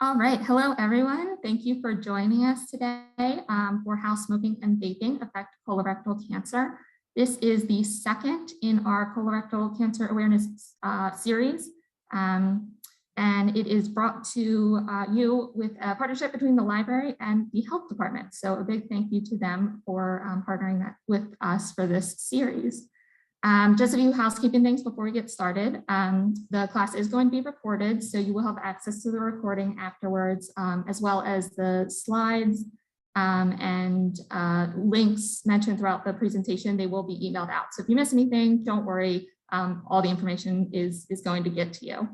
All right, hello everyone. Thank you for joining us today for how smoking and vaping affect colorectal cancer. This is the second in our colorectal cancer awareness series, and it is brought to you with a partnership between the library and the health department. So a big thank you to them for partnering with us for this series. Just a few housekeeping things before we get started. The class is going to be recorded, so you will have access to the recording afterwards, as well as the slides and links mentioned throughout the presentation. They will be emailed out. So if you miss anything, don't worry, all the information is going to get to you.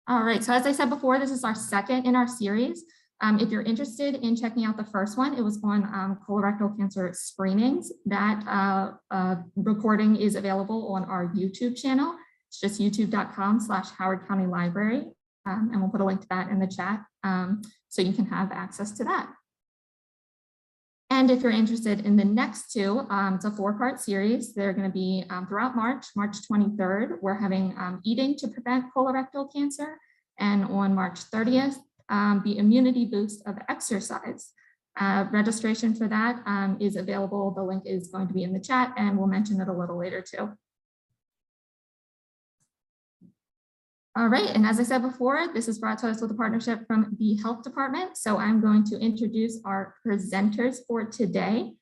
All right, so as I said before, this is our second in our series. If you're interested in checking out the first one, it was on colorectal cancer screenings. That recording is available on our YouTube channel. It's just youtube.com/Howard County Library. And we'll put a link to that in the chat so you can have access to that. And if you're interested in the next two, it's a 4-part series. They're going to be throughout March 23rd. We're having eating to prevent colorectal cancer. And on March 30th, the immunity boost of exercise. Registration for that is available. The link is going to be in the chat and we'll mention it a little later too. All right, and as I said before, this is brought to us with a partnership from the health department. So I'm going to introduce our presenters for today.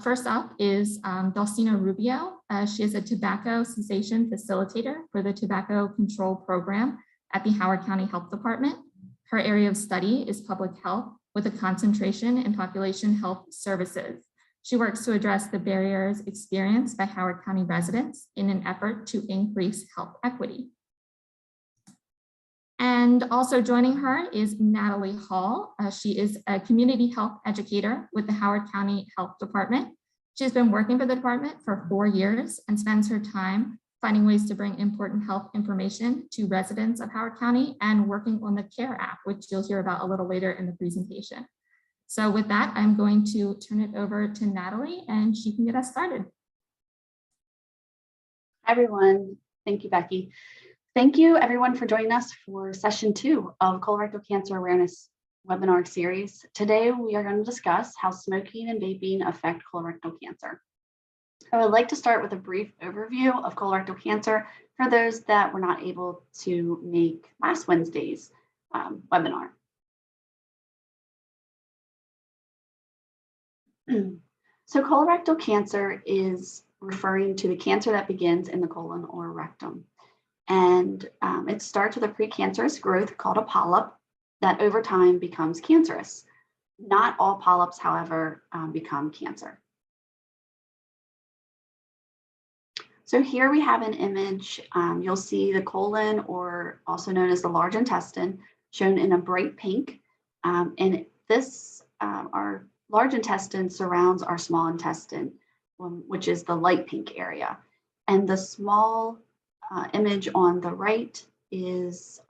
First up is Dulcinia Rubio. She is a tobacco cessation facilitator for the Tobacco Control Program at the Howard County Health Department. Her area of study is public health with a concentration in population health services. She works to address the barriers experienced by Howard County residents in an effort to increase health equity. And also joining her is Natalie Hall. She is a community health educator with the Howard County Health Department. She's been working for the department for 4 years and spends her time finding ways to bring important health information to residents of Howard County and working on the CAREAPP, which you'll hear about a little later in the presentation. So with that, I'm going to turn it over to Natalie and she can get us started. Hi, everyone. Thank you, Becky. Thank you, everyone, for joining us for session 2 of Colorectal Cancer Awareness webinar series. Today, we are going to discuss how smoking and vaping affect colorectal cancer. I would like to start with a brief overview of colorectal cancer for those that were not able to make last Wednesday's webinar. So colorectal cancer is referring to the cancer that begins in the colon or rectum. And it starts with a precancerous growth called a polyp that over time becomes cancerous. Not all polyps, however, become cancer. So here we have an image. You'll see the colon, or also known as the large intestine, shown in a bright pink. And this, our large intestine surrounds our small intestine, which is the light pink area. And the small image on the right is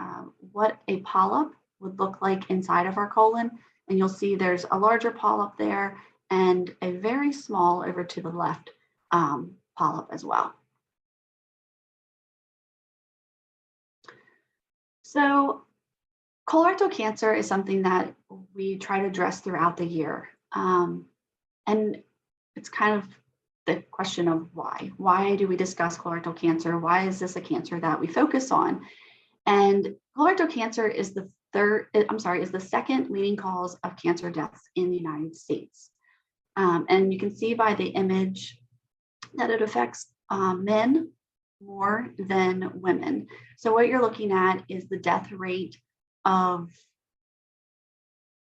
what a polyp would look like inside of our colon. And you'll see there's a larger polyp there and a very small over to the left polyp as well. So colorectal cancer is something that we try to address throughout the year. And it's kind of the question of why. Why do we discuss colorectal cancer? Why is this a cancer that we focus on? And colorectal cancer is the second leading cause of cancer deaths in the United States. And you can see by the image that it affects men more than women. So what you're looking at is the death rate of,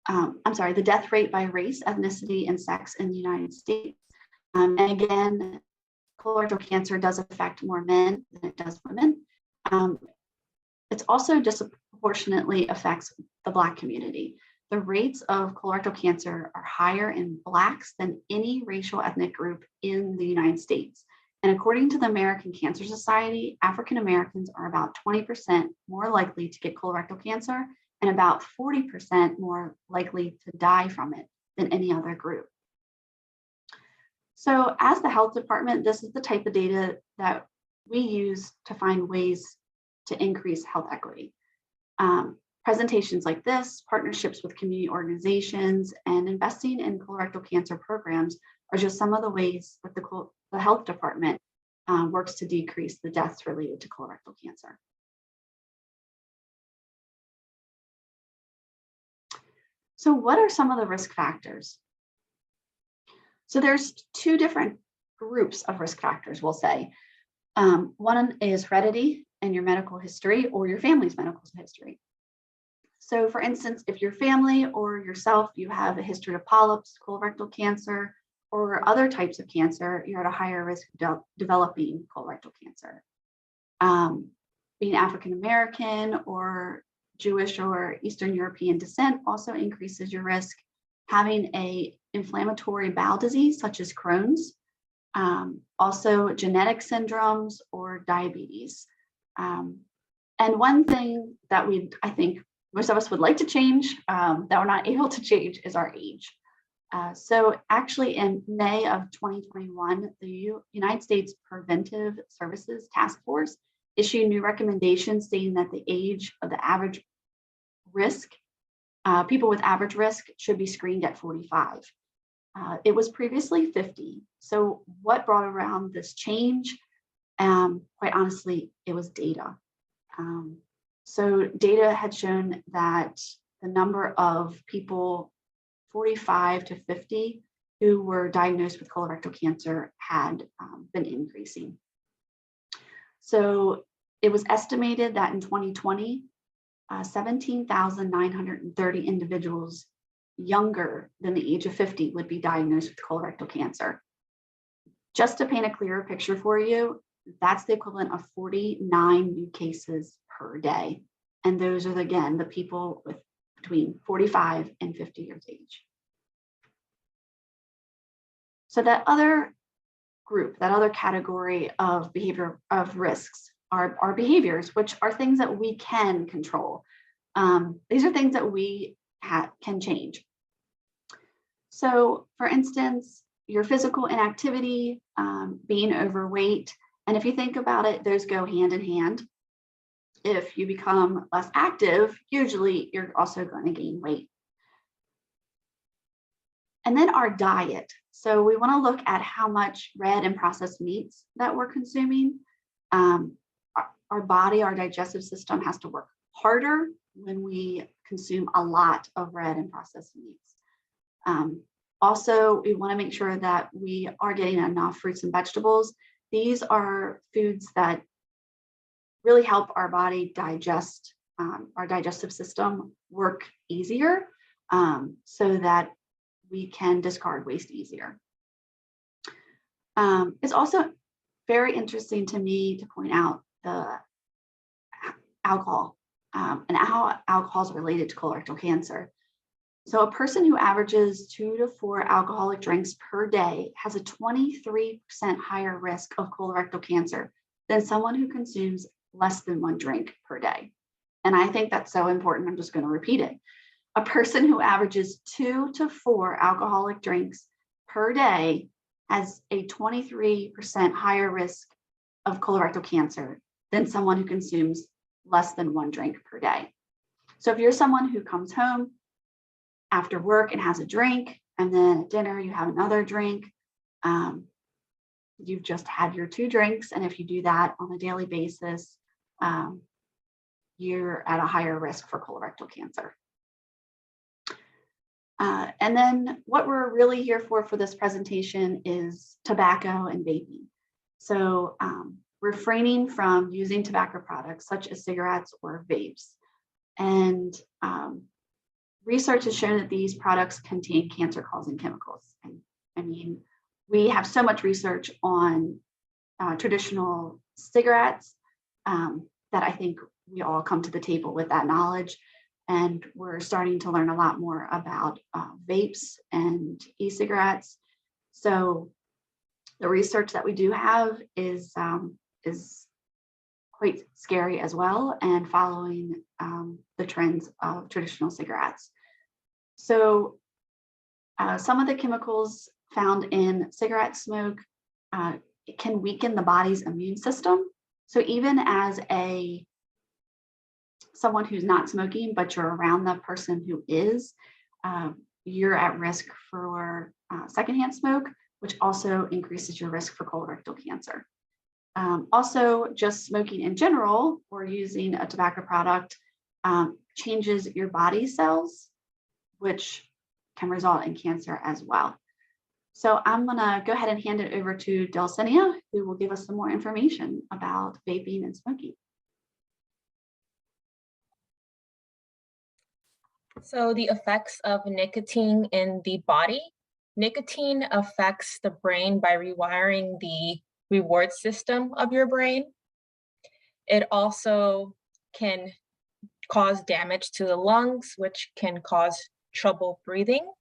the death rate by race, ethnicity, and sex in the United States. And again, colorectal cancer does affect more men than it does women. It also disproportionately affects the Black community. The rates of colorectal cancer are higher in Blacks than any racial ethnic group in the United States. And according to the American Cancer Society, African Americans are about 20% more likely to get colorectal cancer and about 40% more likely to die from it than any other group. So as the health department, this is the type of data that we use to find ways to increase health equity. Presentations like this, partnerships with community organizations, and investing in colorectal cancer programs are just some of the ways that the health department works to decrease the deaths related to colorectal cancer. So what are some of the risk factors? So there's two different groups of risk factors, we'll say. One is heredity and your medical history or your family's medical history. So for instance, if your family or yourself, you have a history of polyps, colorectal cancer, or other types of cancer, you're at a higher risk of developing colorectal cancer. Being African-American or Jewish or Eastern European descent also increases your risk. Having a inflammatory bowel disease such as Crohn's, also genetic syndromes or diabetes. And one thing that I think most of us would like to change that we're not able to change is our age. So actually in May of 2021, the United States Preventive Services Task Force issued new recommendations stating that the age of the average risk, people with average risk should be screened at 45. It was previously 50. So what brought around this change? Quite honestly, it was data. So data had shown that the number of people 45 to 50 who were diagnosed with colorectal cancer had been increasing. So it was estimated that in 2020, 17,930 individuals younger than the age of 50 would be diagnosed with colorectal cancer. Just to paint a clearer picture for you, that's the equivalent of 49 new cases per day. And those are, again, the people with between 45 and 50 years age. So that other group, that other category of behavior of risks are behaviors, which are things that we can control. These are things that we can change. So for instance, your physical inactivity, being overweight, and if you think about it, those go hand in hand. If you become less active, usually you're also going to gain weight. And then our diet. So we want to look at how much red and processed meats that we're consuming. Our body, our digestive system has to work harder when we consume a lot of red and processed meats. Also, we want to make sure that we are getting enough fruits and vegetables. These are foods that really help our body digest, our digestive system work easier so that we can discard waste easier. It's also very interesting to me to point out the alcohol and how alcohol is related to colorectal cancer. So a person who averages 2 to 4 alcoholic drinks per day has a 23% higher risk of colorectal cancer than someone who consumes less than 1 drink per day. And I think that's so important. I'm just going to repeat it. A person who averages 2 to 4 alcoholic drinks per day has a 23% higher risk of colorectal cancer than someone who consumes less than 1 drink per day. So if you're someone who comes home after work and has a drink, and then at dinner you have another drink, you've just had your 2 drinks. And if you do that on a daily basis, you're at a higher risk for colorectal cancer. And then what we're really here for this presentation is tobacco and vaping. So refraining from using tobacco products such as cigarettes or vapes. And research has shown that these products contain cancer-causing chemicals. And I mean, we have so much research on traditional cigarettes that I think we all come to the table with that knowledge. And we're starting to learn a lot more about vapes and e-cigarettes. So the research that we do have is quite scary as well, and following the trends of traditional cigarettes. So some of the chemicals found in cigarette smoke it can weaken the body's immune system. So even as a someone who's not smoking, but you're around the person who is, you're at risk for secondhand smoke, which also increases your risk for colorectal cancer. Also, just smoking in general or using a tobacco product changes your body cells, which can result in cancer as well. So I'm gonna go ahead and hand it over to Dulcinia, who will give us some more information about vaping and smoking. So the effects of nicotine in the body. Nicotine affects the brain by rewiring the reward system of your brain. It also can cause damage to the lungs, which can cause trouble breathing.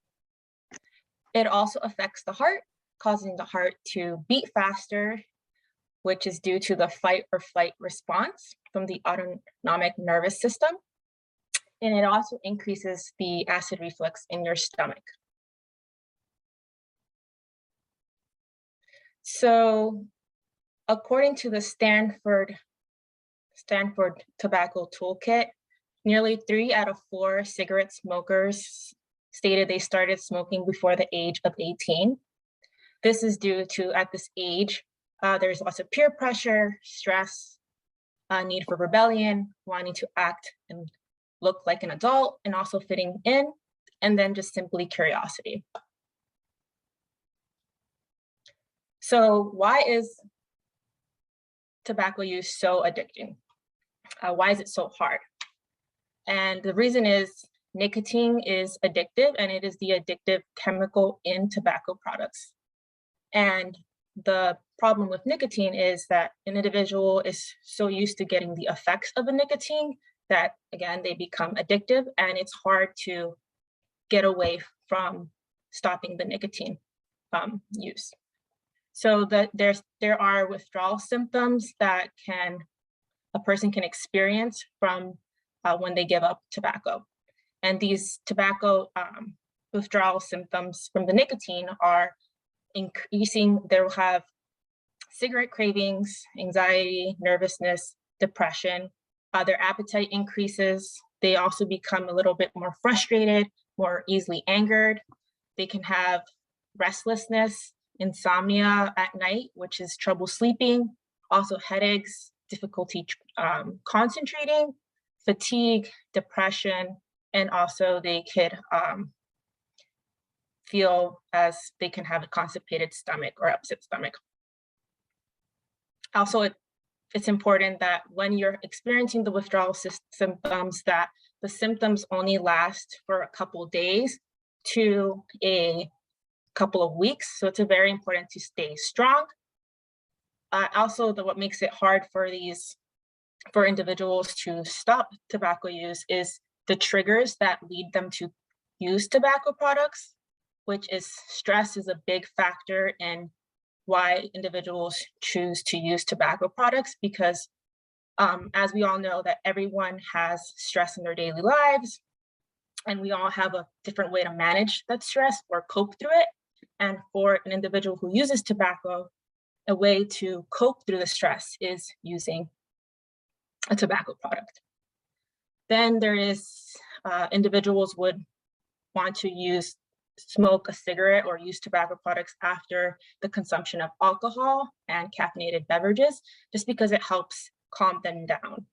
It also affects the heart, causing the heart to beat faster, which is due to the fight or flight response from the autonomic nervous system. And it also increases the acid reflux in your stomach. So according to the Stanford Tobacco Toolkit, nearly 3 out of 4 cigarette smokers stated they started smoking before the age of 18. This is due to, at this age, there's lots of peer pressure, stress, need for rebellion, wanting to act and look like an adult, and also fitting in, and then just simply curiosity. So why is tobacco use so addicting? Why is it so hard? And the reason is nicotine is addictive, and it is the addictive chemical in tobacco products. And the problem with nicotine is that an individual is so used to getting the effects of a nicotine that, again, they become addictive, and it's hard to get away from stopping the nicotine use. So that there are withdrawal symptoms that a person can experience from when they give up tobacco. And these tobacco withdrawal symptoms from the nicotine are increasing. They'll have cigarette cravings, anxiety, nervousness, depression. Their appetite increases. They also become a little bit more frustrated, more easily angered. They can have restlessness, insomnia at night, which is trouble sleeping, also headaches, difficulty concentrating, fatigue, depression, and also they could feel as they can have a constipated stomach or upset stomach. Also, it's important that when you're experiencing the withdrawal symptoms, that the symptoms only last for a couple of days to a couple of weeks. So it's very important to stay strong. Also, what makes it hard for individuals to stop tobacco use is the triggers that lead them to use tobacco products, which is stress is a big factor in why individuals choose to use tobacco products, because as we all know that everyone has stress in their daily lives, and we all have a different way to manage that stress or cope through it. And for an individual who uses tobacco, a way to cope through the stress is using a tobacco product. Then there is individuals would want to smoke a cigarette or use tobacco products after the consumption of alcohol and caffeinated beverages, just because it helps calm them down.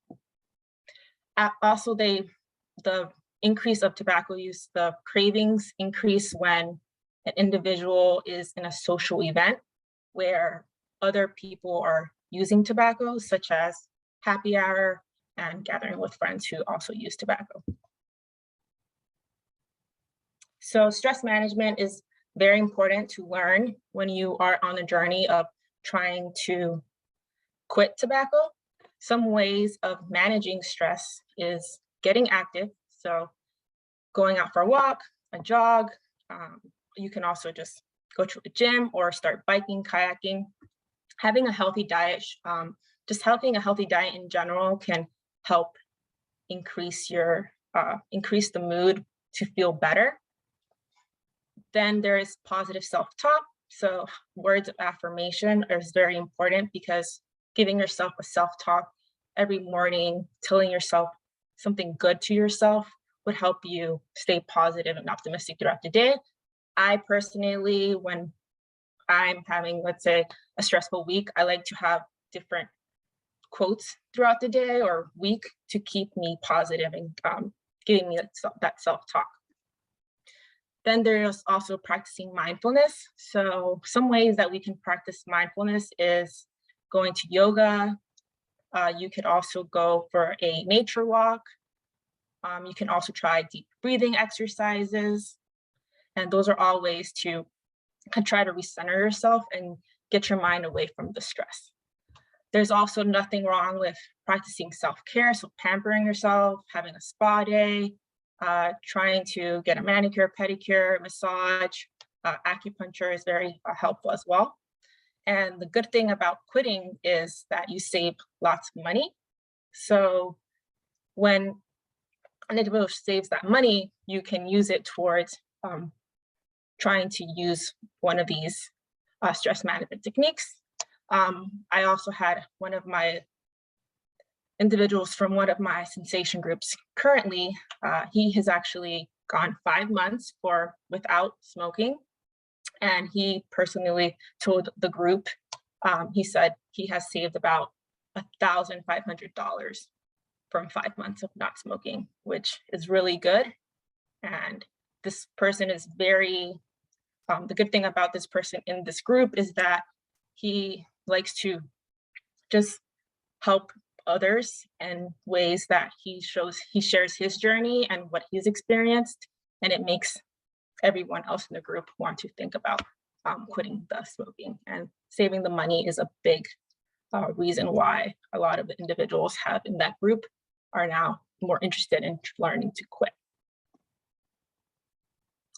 Also, the increase of tobacco use, the cravings increase when an individual is in a social event where other people are using tobacco, such as happy hour and gathering with friends who also use tobacco. So stress management is very important to learn when you are on a journey of trying to quit tobacco. Some ways of managing stress is getting active. So going out for a walk, a jog. You can also just go to the gym or start biking, kayaking. Having a healthy diet, just having a healthy diet in general can help increase the mood to feel better. Then there is positive self-talk. So words of affirmation is very important, because giving yourself a self-talk every morning, telling yourself something good to yourself would help you stay positive and optimistic throughout the day. I personally, when I'm having, let's say, a stressful week, I like to have different quotes throughout the day or week to keep me positive and giving me that self-talk. Then there's also practicing mindfulness. So some ways that we can practice mindfulness is going to yoga. You could also go for a nature walk. You can also try deep breathing exercises. And those are all ways to try to recenter yourself and get your mind away from the stress. There's also nothing wrong with practicing self-care, so pampering yourself, having a spa day, trying to get a manicure, pedicure, massage, acupuncture is very helpful as well. And the good thing about quitting is that you save lots of money. So when an individual saves that money, you can use it towards trying to use one of these stress management techniques. I also had one of my individuals from one of my cessation groups currently, he has actually gone 5 months without smoking. And he personally told the group, he said he has saved about $1,500 from 5 months of not smoking, which is really good. And this person is very, the good thing about this person in this group is that he likes to just help others in ways that he shares his journey and what he's experienced, and it makes everyone else in the group want to think about quitting the smoking. And saving the money is a big reason why a lot of the individuals in that group are now more interested in learning to quit.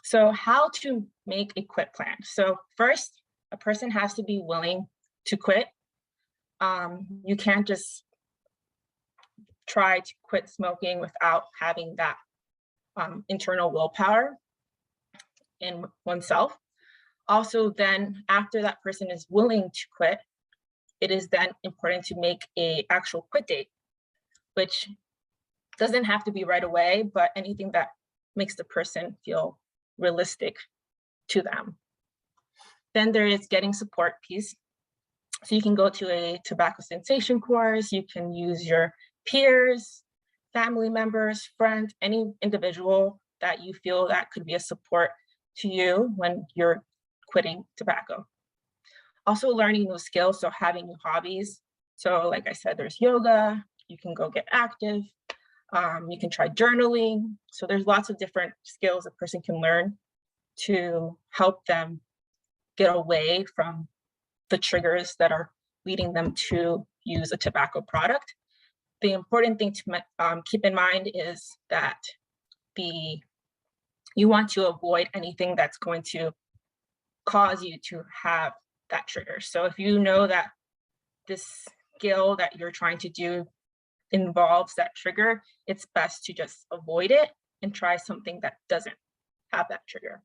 So how to make a quit plan? So first, a person has to be willing to quit. You can't just try to quit smoking without having that internal willpower in oneself. Also, then after that person is willing to quit, it is then important to make an actual quit date, which doesn't have to be right away, but anything that makes the person feel realistic to them. Then there is getting support piece. So you can go to a tobacco cessation course, you can use your peers, family members, friends, any individual that you feel that could be a support to you when you're quitting tobacco. Also learning new skills, so having new hobbies. So like I said, there's yoga, you can go get active, you can try journaling. So there's lots of different skills a person can learn to help them get away from the triggers that are leading them to use a tobacco product. The important thing to keep in mind is that you want to avoid anything that's going to cause you to have that trigger. So if you know that this skill that you're trying to do involves that trigger, it's best to just avoid it and try something that doesn't have that trigger.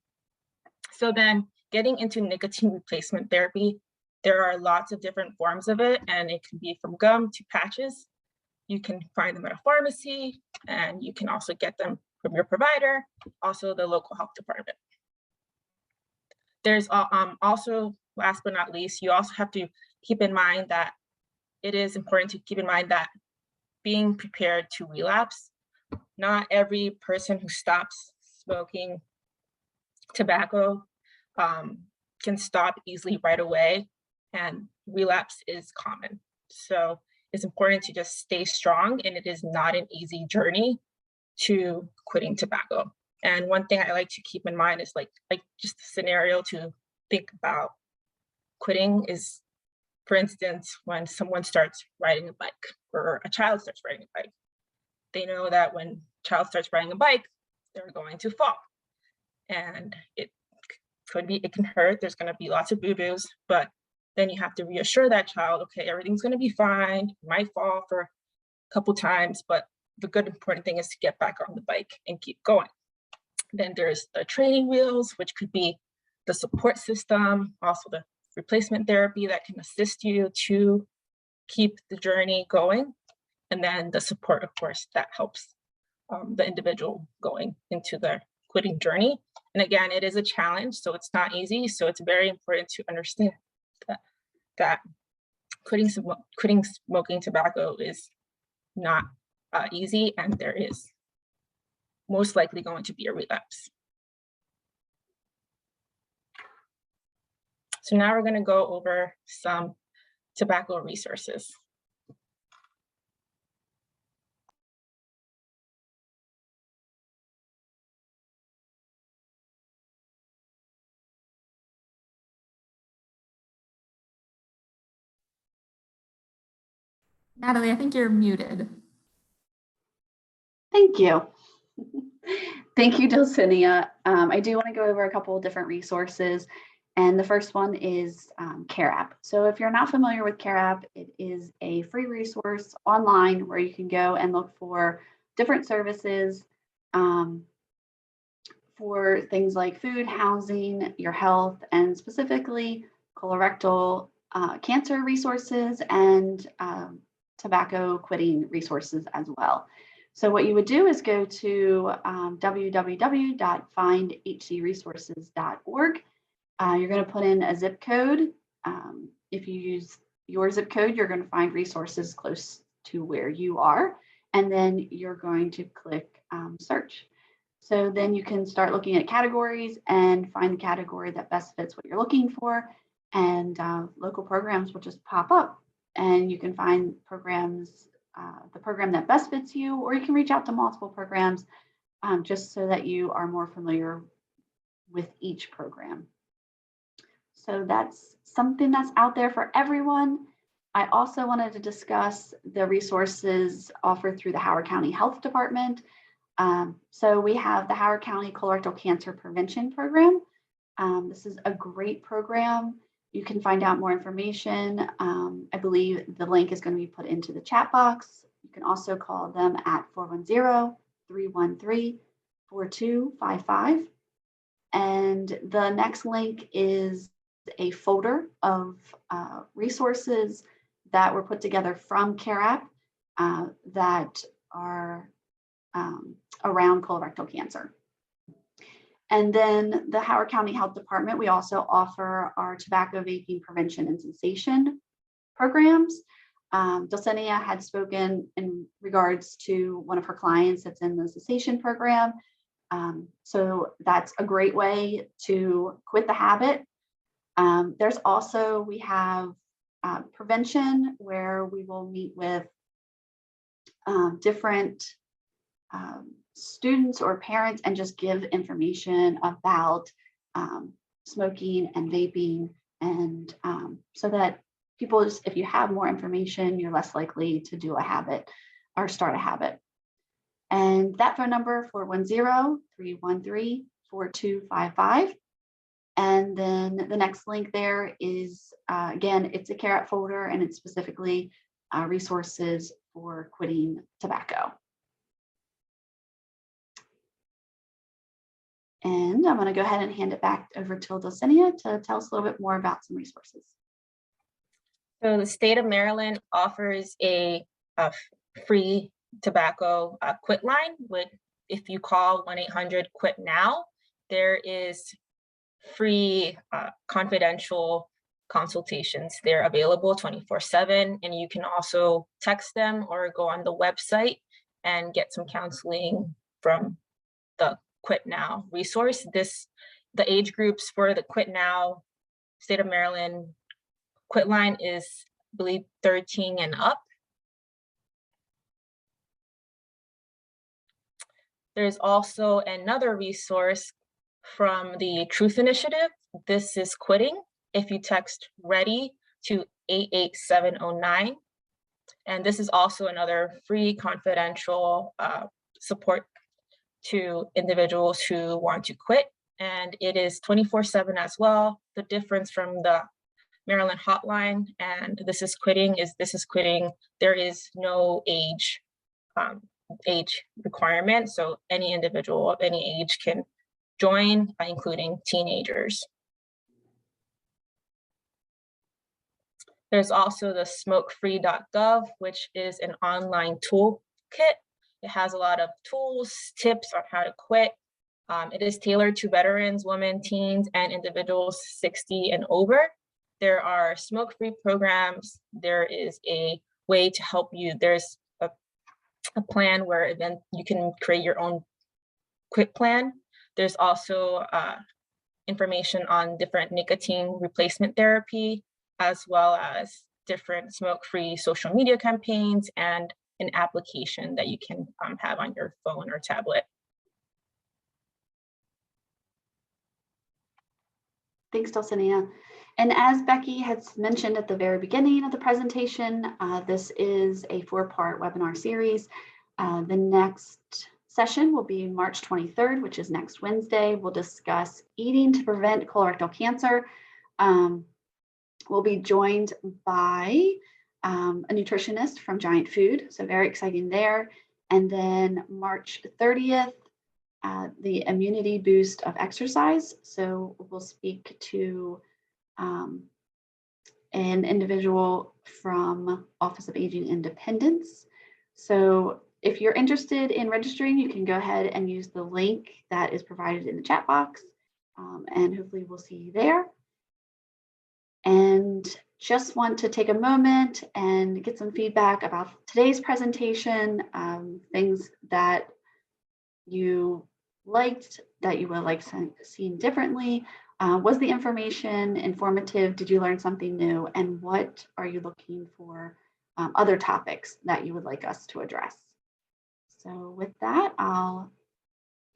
So then getting into nicotine replacement therapy, there are lots of different forms of it, and it can be from gum to patches. You can find them at a pharmacy, and you can also get them from your provider, also the local health department. There's also, last but not least, you also have to keep in mind that it is important to keep in mind that being prepared to relapse. Not every person who stops smoking tobacco can stop easily right away, and relapse is common. So it's important to just stay strong, and it is not an easy journey to quitting tobacco. And one thing I like to keep in mind is like just a scenario to think about quitting is, for instance, when someone starts riding a bike or a child starts riding a bike. They know that when a child starts riding a bike, they're going to fall. And it can hurt. There's going to be lots of boo-boos, but then you have to reassure that child, okay, everything's going to be fine. You might fall for a couple times, but the good important thing is to get back on the bike and keep going. Then there's the training wheels, which could be the support system, also the replacement therapy that can assist you to keep the journey going. And then the support, of course, that helps the individual going into their quitting journey. And again, it is a challenge, so it's not easy. So it's very important to understand that quitting smoking tobacco is not easy, and there is most likely going to be a relapse. So now we're going to go over some tobacco resources. Natalie, I think you're muted. Thank you. Thank you, Dulcinia. I do want to go over a couple of different resources. And the first one is CAREAPP. So if you're not familiar with CAREAPP, it is a free resource online where you can go and look for different services for things like food, housing, your health, and specifically colorectal cancer resources and tobacco quitting resources as well. So what you would do is go to www.findhcresources.org. You're going to put in a zip code. If you use your zip code, you're going to find resources close to where you are, and then you're going to click search. So then you can start looking at categories and find the category that best fits what you're looking for, and local programs will just pop up, and you can find programs, the program that best fits you, or you can reach out to multiple programs just so that you are more familiar with each program. So that's something that's out there for everyone. I also wanted to discuss the resources offered through the Howard County Health Department. So we have the Howard County Colorectal Cancer Prevention Program. This is a great program. You can find out more information. I believe the link is going to be put into the chat box. You can also call them at 410-313-4255. And the next link is a folder of resources that were put together from CAREAPP that are around colorectal cancer. And then the Howard County Health Department, we also offer our tobacco, vaping, prevention, and cessation programs. Dulcinia had spoken in regards to one of her clients that's in the cessation program. So that's a great way to quit the habit. There's also, we have prevention, where we will meet with different students or parents and just give information about smoking and vaping, and so that people, just, if you have more information, you're less likely to do a habit or start a habit. And that phone number, 410-313-4255. And then the next link there is, again, it's a CAREAPP folder, and it's specifically resources for quitting tobacco. And I'm going to go ahead and hand it back over to Dulcinia to tell us a little bit more about some resources. So the state of Maryland offers a free tobacco QUITLINE. If you call 1-800-QUIT-NOW, there is free confidential consultations. They're available 24/7, and you can also text them or go on the website and get some counseling from the Quit Now resource. The age groups for the Quit Now state of Maryland QUITLINE is, I believe, 13 and up. There's also another resource from the Truth Initiative. This is quitting. If you text READY to 88709. And this is also another free confidential support to individuals who want to quit. And it is 24/7 as well. The difference from the Maryland hotline and this is quitting. There is no age requirement. So any individual of any age can join, including teenagers. There's also the Smokefree.gov, which is an online toolkit. It has a lot of tools, tips on how to quit. It is tailored to veterans, women, teens, and individuals 60 and over. There are smoke-free programs. There is a way to help you. There's a plan where then you can create your own quit plan. There's also information on different nicotine replacement therapy, as well as different smoke-free social media campaigns and an application that you can have on your phone or tablet. Thanks, Dulcinia. And as Becky has mentioned at the very beginning of the presentation, this is a 4-part webinar series. The next session will be March 23rd, which is next Wednesday. We'll discuss eating to prevent colorectal cancer. We'll be joined by a nutritionist from Giant Food, so very exciting there. And then March 30th, the immunity boost of exercise. So we'll speak to an individual from Office of Aging Independence. So if you're interested in registering, you can go ahead and use the link that is provided in the chat box, and hopefully we'll see you there. And just want to take a moment and get some feedback about today's presentation, things that you liked, that you would like seen differently. Was the information informative? Did you learn something new? And what are you looking for other topics that you would like us to address? So with that, I'll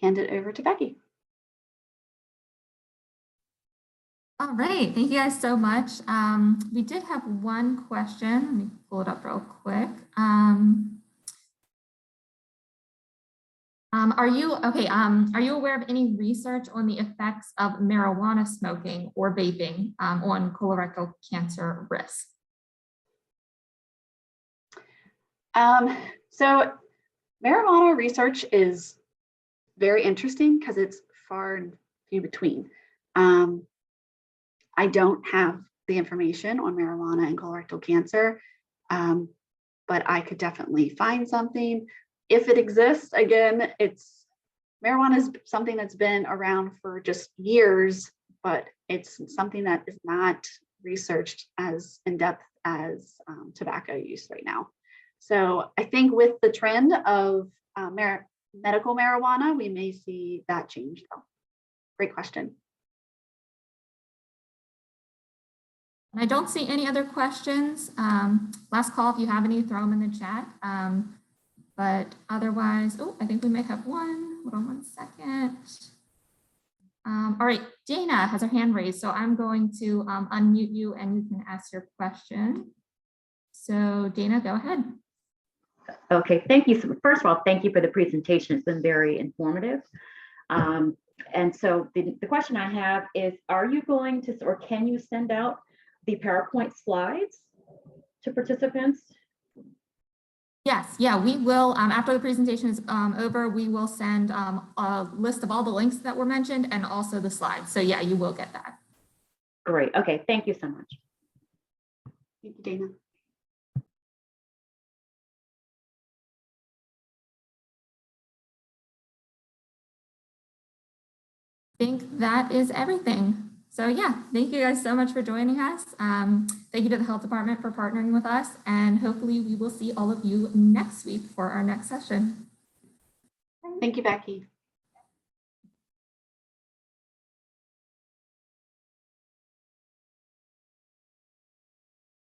hand it over to Becky. All right, thank you guys so much. We did have one question. Let me pull it up real quick. Are you aware of any research on the effects of marijuana smoking or vaping on colorectal cancer risk? So marijuana research is very interesting because it's far and few between. I don't have the information on marijuana and colorectal cancer, but I could definitely find something. If it exists, again, marijuana is something that's been around for just years, but it's something that is not researched as in depth as tobacco use right now. So I think with the trend of medical marijuana, we may see that change though. Great question. I don't see any other questions. Last call, if you have any, throw them in the chat. But otherwise, oh, I think we may have one. Hold on one second. All right, Dana has her hand raised, so I'm going to unmute you and you can ask your question. So Dana, go ahead. Okay, thank you. So first of all, thank you for the presentation. It's been very informative. And so the question I have is, are you going to, or can you send out the PowerPoint slides to participants? Yes, yeah, we will. After the presentation is over, we will send a list of all the links that were mentioned and also the slides. So yeah, you will get that. Great. Okay, thank you so much. Thank you, Dana. I think that is everything. So yeah, thank you guys so much for joining us. Thank you to the health department for partnering with us, and hopefully we will see all of you next week for our next session. Thank you, Becky.